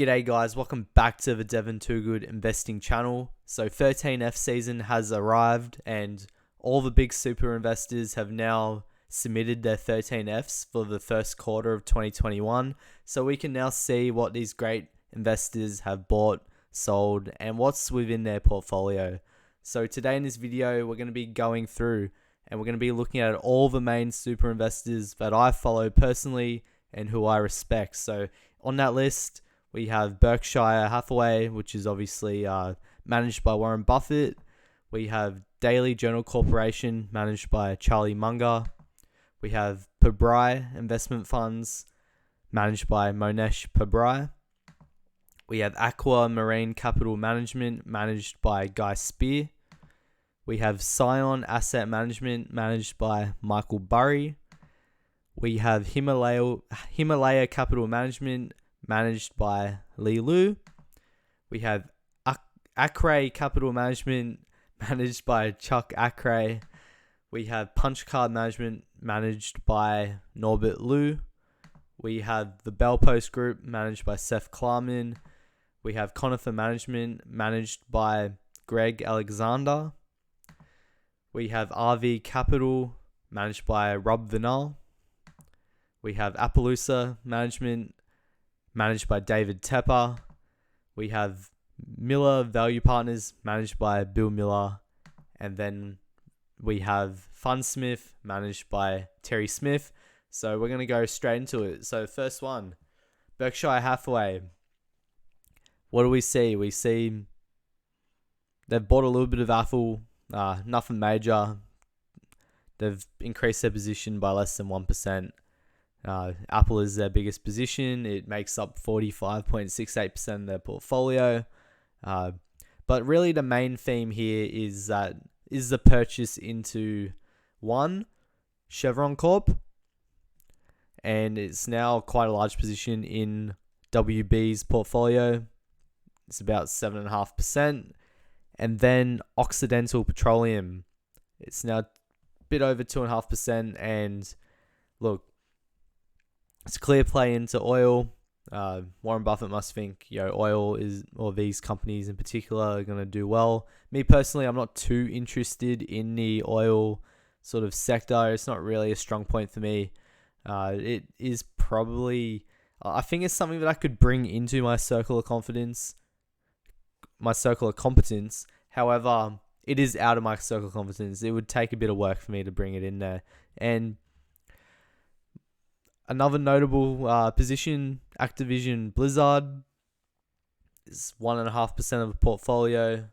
G'day guys, welcome back to the Devon Too Good investing channel. So 13F season has arrived and all the big super investors have now submitted their 13Fs for the first quarter of 2021. So we can now see what these great investors have bought, sold, and what's within their portfolio. So today in this video, we're going to be going through and we're going to be looking at all the main super investors that I follow personally and who I respect. So on that list, we have Berkshire Hathaway, which is obviously managed by Warren Buffett. We have Daily Journal Corporation, managed by Charlie Munger. We have Pabrai Investment Funds, managed by Monesh Pabrai. We have Akray Marine Capital Management, managed by Guy Spier. We have Scion Asset Management, managed by Michael Burry. We have Himalaya Capital Management, managed by Liyue. We have Akray Capital Management, managed by Chuck Akray. We have Punchcard Management, managed by Norbert Liu. We have the Bell Post Group, managed by Seth Klarman. We have Conifer Management, managed by Greg Alexander. We have RV Capital, managed by Rob Vinal. We have Appaloosa Management, managed by David Tepper. We have Miller Value Partners, managed by Bill Miller. And then we have Fundsmith, managed by Terry Smith. So we're going to go straight into it. So first one, Berkshire Hathaway. What do we see? We see they've bought a little bit of Apple, nothing major. They've increased their position by less than 1%. Apple is their biggest position. It makes up 45.68% of their portfolio. But really the main theme here is the purchase into one, Chevron Corp. And it's now quite a large position in WB's portfolio. It's about 7.5%. And then Occidental Petroleum. It's now a bit over 2.5%. And look, it's a clear play into oil. Warren Buffett must think, oil is, or these companies in particular, are going to do well. Me personally, I'm not too interested in the oil sort of sector. It's not really a strong point for me. It is probably, I think it's something that I could bring into my circle of competence. However, it is out of my circle of competence. It would take a bit of work for me to bring it in there. And another notable position, Activision Blizzard, is 1.5% of the portfolio.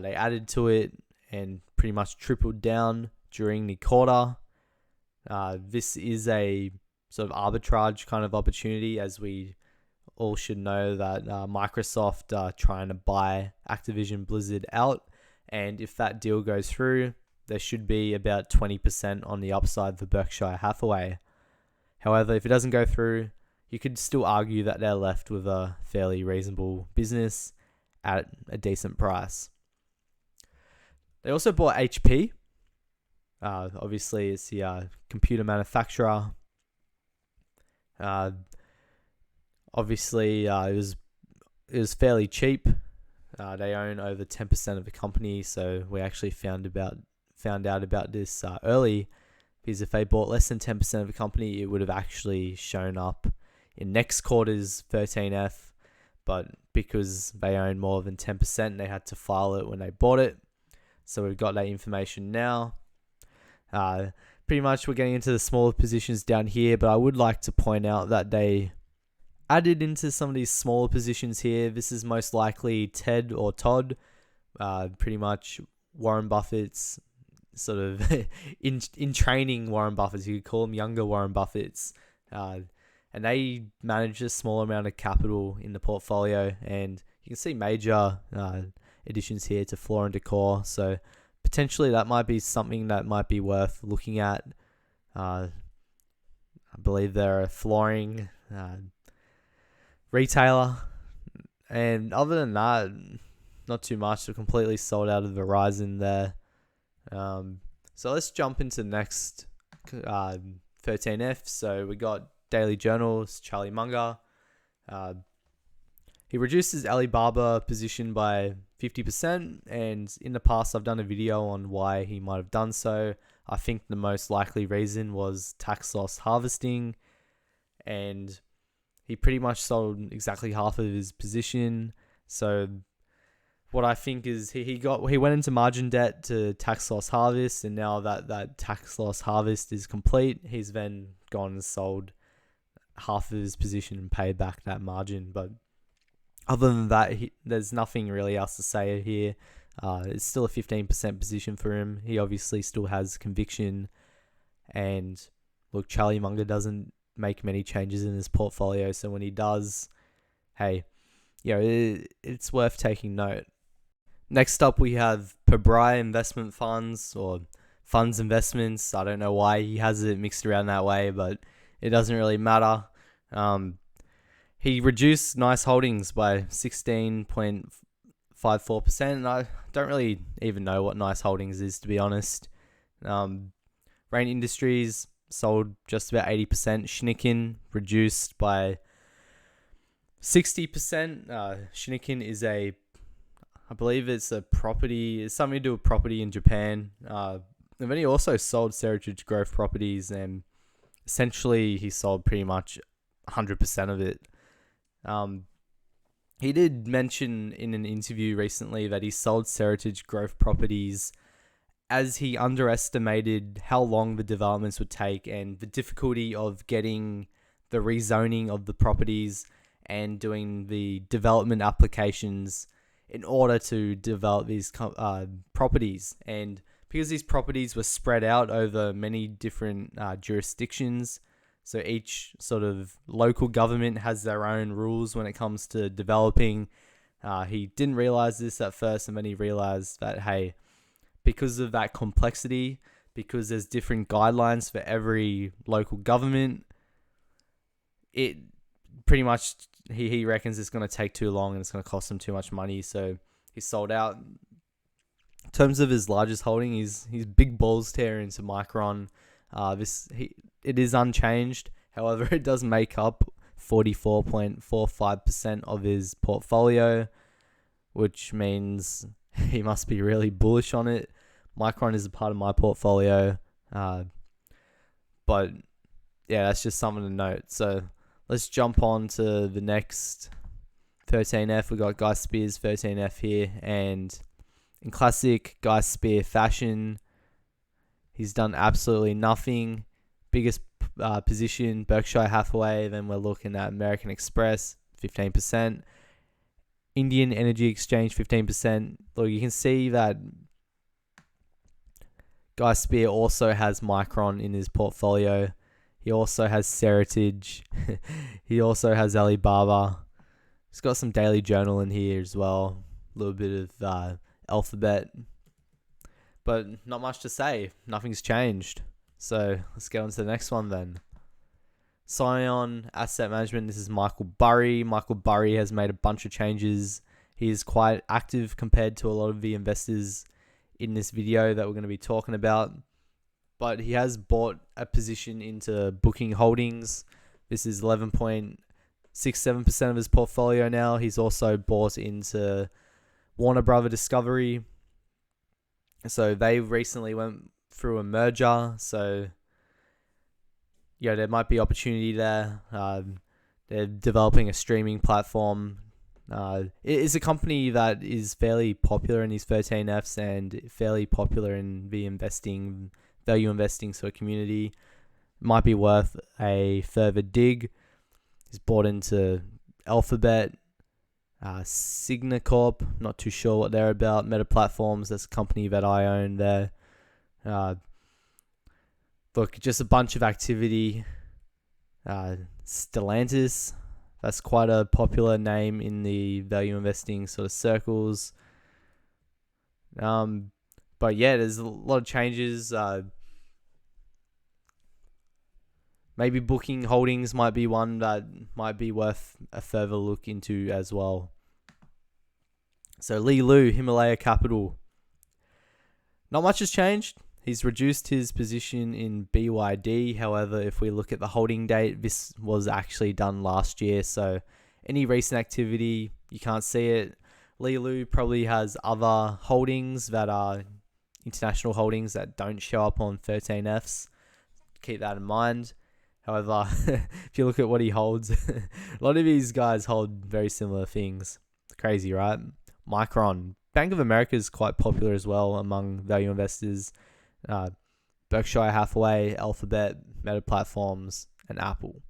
They added to it and pretty much tripled down during the quarter. This is a sort of arbitrage kind of opportunity, as we all should know that Microsoft are trying to buy Activision Blizzard out. And if that deal goes through, there should be about 20% on the upside for Berkshire Hathaway. However, if it doesn't go through, you could still argue that they're left with a fairly reasonable business at a decent price. They also bought HP. Obviously, it's the computer manufacturer. Obviously, it was fairly cheap. They own over 10% of the company, so we actually found out about this early. Because if they bought less than 10% of the company, it would have actually shown up in next quarter's 13F. But because they own more than 10%, they had to file it when they bought it. So we've got that information now. Pretty much we're getting into the smaller positions down here, but I would like to point out that they added into some of these smaller positions here. This is most likely Ted or Todd, pretty much Warren Buffett's sort of in training Warren Buffett's. You could call them younger Warren Buffett's. And they manage a small amount of capital in the portfolio. And you can see major additions here to floor and decor. So potentially that might be something that might be worth looking at. I believe they're a flooring retailer. And other than that, not too much. They're completely sold out of Verizon there. So let's jump into the next 13F. So we got Daily Journals, Charlie Munger. He reduced his Alibaba position by 50%, and in the past I've done a video on why he might have done so. I think the most likely reason was tax loss harvesting, and he pretty much sold exactly half of his position. So what I think is he went into margin debt to tax loss harvest, and now that tax loss harvest is complete, he's then gone and sold half of his position and paid back that margin. But other than that, there's nothing really else to say here. It's still a 15% position for him. He obviously still has conviction. And look, Charlie Munger doesn't make many changes in his portfolio. So when he does, hey, it's worth taking note. Next up, we have Pabrai Investment Funds, or Funds Investments. I don't know why he has it mixed around that way, but it doesn't really matter. He reduced Nice Holdings by 16.54%. And I don't really even know what Nice Holdings is, to be honest. Rain Industries sold just about 80%. Schnicken reduced by 60%. Schnicken is I believe it's a property. It's something to do with property in Japan. And then he also sold Seritage Growth Properties, and essentially he sold pretty much 100% of it. He did mention in an interview recently that he sold Seritage Growth Properties as he underestimated how long the developments would take and the difficulty of getting the rezoning of the properties and doing the development applications in order to develop these properties. And because these properties were spread out over many different jurisdictions, so each sort of local government has their own rules when it comes to developing. He didn't realize this at first, and then he realized that, hey, because of that complexity, because there's different guidelines for every local government, it pretty much, he reckons it's going to take too long and it's going to cost him too much money. So he sold out. In terms of his largest holding, he's big balls tear into Micron. It is unchanged. However, it does make up 44.45% of his portfolio, which means he must be really bullish on it. Micron is a part of my portfolio. But yeah, that's just something to note. So let's jump on to the next 13F. We got Guy Spier's 13F here, and in classic Guy Spier fashion, he's done absolutely nothing. Biggest position, Berkshire Hathaway. Then we're looking at American Express, 15%. Indian Energy Exchange, 15%. Look, you can see that Guy Spier also has Micron in his portfolio. He also has Seritage. He also has Alibaba. He's got some Daily Journal in here as well. A little bit of Alphabet. But not much to say. Nothing's changed. So let's get on to the next one then. Scion Asset Management. This is Michael Burry. Michael Burry has made a bunch of changes. He is quite active compared to a lot of the investors in this video that we're going to be talking about. But he has bought a position into Booking Holdings. This is 11.67% of his portfolio now. He's also bought into Warner Brother Discovery. So they recently went through a merger. So yeah, there might be opportunity there. They're developing a streaming platform. It is a company that is fairly popular in these 13Fs and fairly popular in the value investing sort of community. Might be worth a further dig. He's bought into Alphabet, Cigna Corp. Not too sure what they're about. Meta Platforms, that's a company that I own there. Look, just a bunch of activity. Stellantis, that's quite a popular name in the value investing sort of circles. But yeah, there's a lot of changes. Maybe Booking Holdings might be one that might be worth a further look into as well. So Liyue, Himalaya Capital. Not much has changed. He's reduced his position in BYD. However, if we look at the holding date, this was actually done last year. So any recent activity you can't see it. Liyue probably has other holdings that are international holdings that don't show up on 13Fs. Keep that in mind. However, if you look at what he holds, a lot of these guys hold very similar things. It's crazy, right? Micron. Bank of America is quite popular as well among value investors. Berkshire Hathaway, Alphabet, Meta Platforms, and Apple.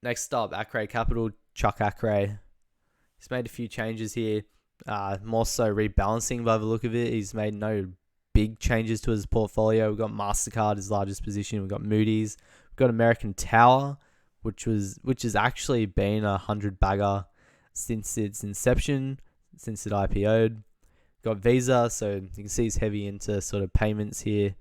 Next up, Akray Capital, Chuck Akray. He's made a few changes here, more so rebalancing by the look of it. He's made no big changes to his portfolio. We've got MasterCard, his largest position. We've got Moody's. We've got American Tower, which has actually been a 100-bagger since its inception, since it IPO'd. Got Visa, so you can see he's heavy into sort of payments here.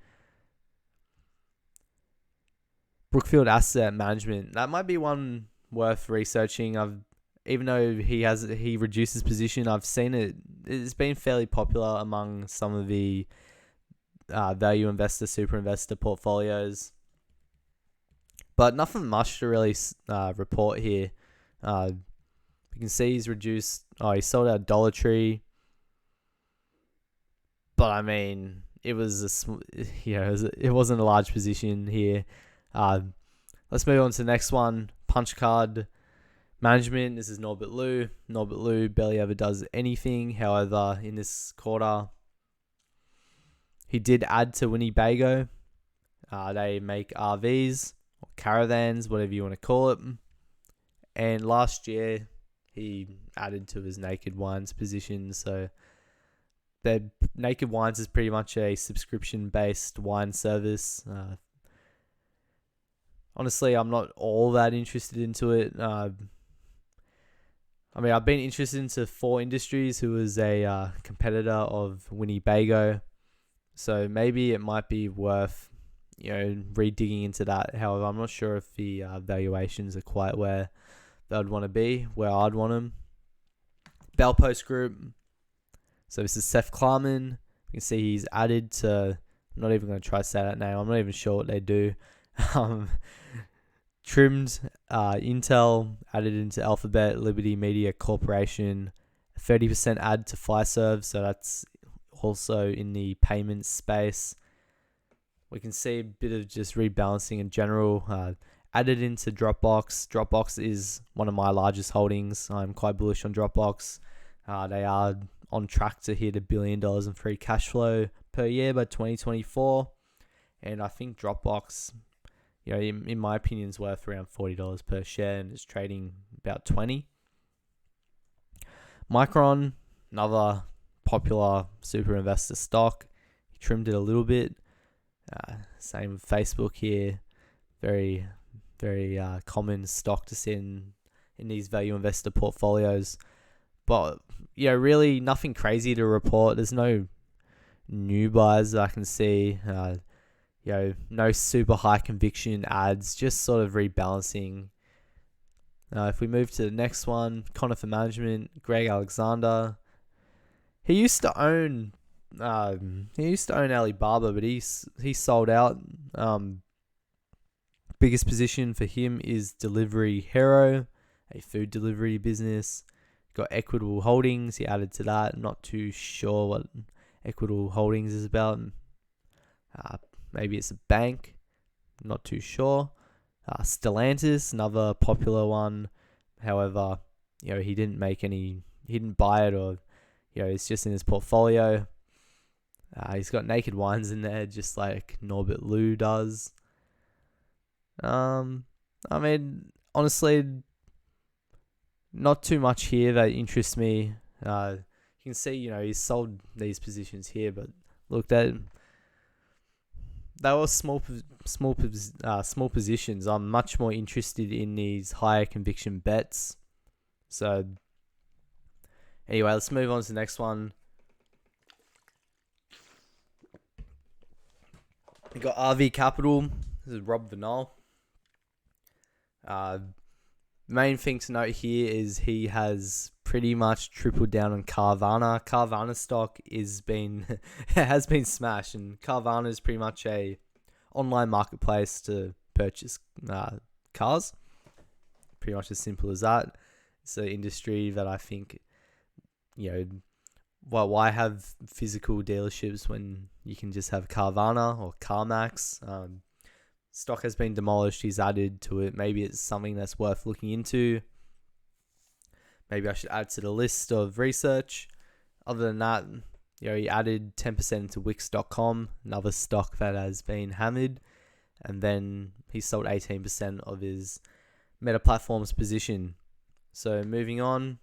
Brookfield Asset Management, that might be one worth researching. Even though he reduced his position, I've seen it. It's been fairly popular among some of the value investor, super investor portfolios, but nothing much to really report here. You can see he's reduced. He sold out Dollar Tree, but I mean, it wasn't a large position here. Let's move on to the next one. Punchcard Management. This is Norbert Liu. Norbert Liu barely ever does anything. However, in this quarter, he did add to Winnebago. They make RVs or caravans, whatever you want to call it. And last year, he added to his Naked Wines position. So, their Naked Wines is pretty much a subscription-based wine service. Honestly, I'm not all that interested into it. I've been interested into 4 Industries, who is a competitor of Winnebago. So maybe it might be worth, redigging into that. However, I'm not sure if the valuations are quite where they'd want to be, where I'd want them. Bellpost Group. So this is Seth Klarman. You can see he's added to, I'm not even going to try to say that name. I'm not even sure what they do. Trimmed Intel, added into Alphabet, Liberty Media Corporation, 30% add to Fiserv, so that's also in the payments space. We can see a bit of just rebalancing in general. Added into Dropbox. Dropbox is one of my largest holdings. I'm quite bullish on Dropbox. They are on track to hit $1 billion in free cash flow per year by 2024. And I think Dropbox, in my opinion, is worth around $40 per share and is trading about 20. Micron, another popular super investor stock. He trimmed it a little bit. Same with Facebook here. Very, very common stock to see in these value investor portfolios. But, really nothing crazy to report. There's no new buys that I can see. No super high conviction ads, just sort of rebalancing. If we move to the next one, Conifer Management, Greg Alexander. He used to own Alibaba, but he sold out. Biggest position for him is Delivery Hero, a food delivery business. Got Equitable Holdings. He added to that. Not too sure what Equitable Holdings is about. Maybe it's a bank. Not too sure. Stellantis, another popular one. However, he didn't buy it, or it's just in his portfolio. He's got Naked Wines in there, just like Norbert Liu does. Honestly, not too much here that interests me. You can see, he's sold these positions here, but look, they were small positions. I'm much more interested in these higher conviction bets. So, anyway, let's move on to the next one. We got RV Capital. This is Rob Vinall. Main thing to note here is he has pretty much tripled down on Carvana. Carvana stock has been smashed, and Carvana is pretty much a online marketplace to purchase cars. pretty much as simple as that. It's an industry that I think, why have physical dealerships when you can just have Carvana or CarMax? Stock has been demolished. He's added to it. Maybe it's something that's worth looking into. Maybe I should add to the list of research. Other than that, he added 10% into Wix.com, another stock that has been hammered. And then he sold 18% of his Meta Platforms position. So moving on,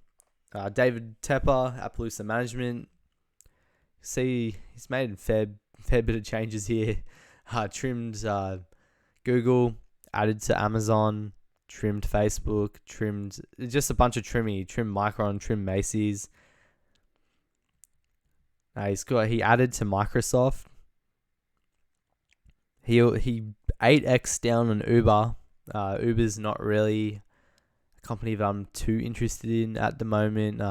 David Tepper, Appaloosa Management. See, he's made a fair bit of changes here. Trimmed Google, added to Amazon, trimmed Facebook, trimmed just a bunch of trimming. He trimmed Micron, trimmed Macy's. He added to Microsoft. He 8x down on Uber. Uber's not really a company that I'm too interested in at the moment.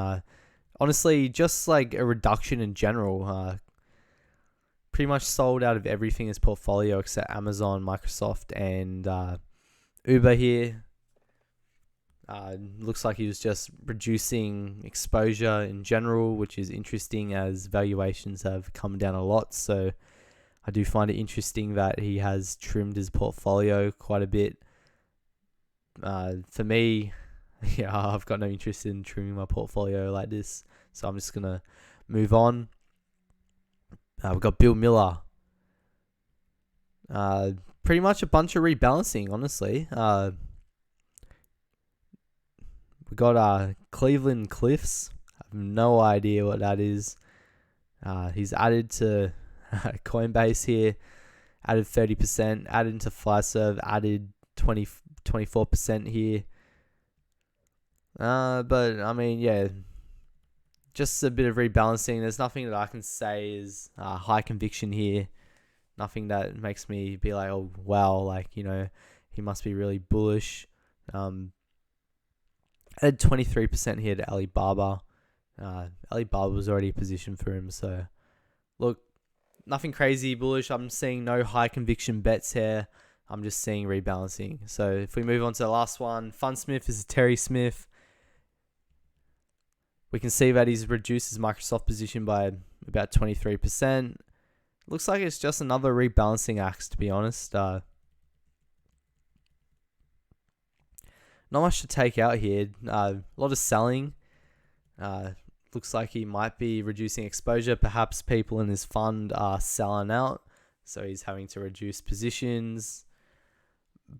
Honestly, just like a reduction in general. Pretty much sold out of everything in his portfolio except Amazon, Microsoft, and Uber here. Looks like he was just reducing exposure in general, which is interesting as valuations have come down a lot. So I do find it interesting that he has trimmed his portfolio quite a bit. For me, I've got no interest in trimming my portfolio like this, so I'm just gonna move on. We've got Bill Miller. Pretty much a bunch of rebalancing, honestly. We got Cleveland Cliffs. I have no idea what that is. He's added to Coinbase here. Added 30%. Added into Fiserv. Added 24% here. But I mean, yeah, just a bit of rebalancing. There's nothing that I can say is high conviction here. Nothing that makes me be like, oh wow, he must be really bullish. Added 23% here to Alibaba. Alibaba was already positioned for him, so look, nothing crazy bullish. I'm seeing no high conviction bets here. I'm just seeing rebalancing. So if we move on to the last one, Funsmith is Terry Smith. We can see that he's reduced his Microsoft position by about 23%. Looks like it's just another rebalancing act, to be honest. Not much to take out here. A lot of selling. Looks like he might be reducing exposure. Perhaps people in his fund are selling out, so he's having to reduce positions.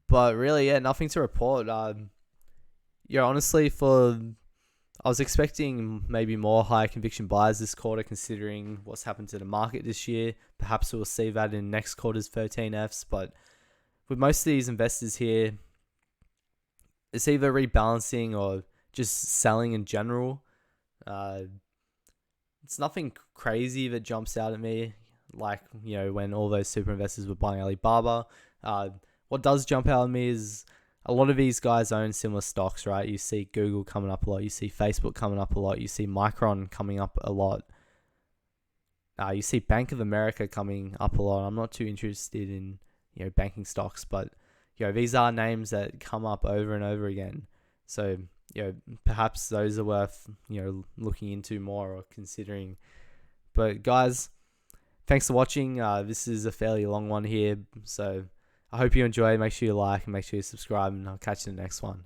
But really, yeah, nothing to report. Honestly, I was expecting maybe more high conviction buys this quarter, considering what's happened to the market this year. Perhaps we'll see that in next quarter's 13Fs. But with most of these investors here, it's either rebalancing or just selling in general. It's nothing crazy that jumps out at me, like, when all those super investors were buying Alibaba. What does jump out at me is a lot of these guys own similar stocks, right? You see Google coming up a lot. You see Facebook coming up a lot. You see Micron coming up a lot. You see Bank of America coming up a lot. I'm not too interested in, banking stocks, but, these are names that come up over and over again. So, perhaps those are worth, looking into more or considering. But guys, thanks for watching. This is a fairly long one here. So I hope you enjoy. Make sure you like and make sure you subscribe, and I'll catch you in the next one.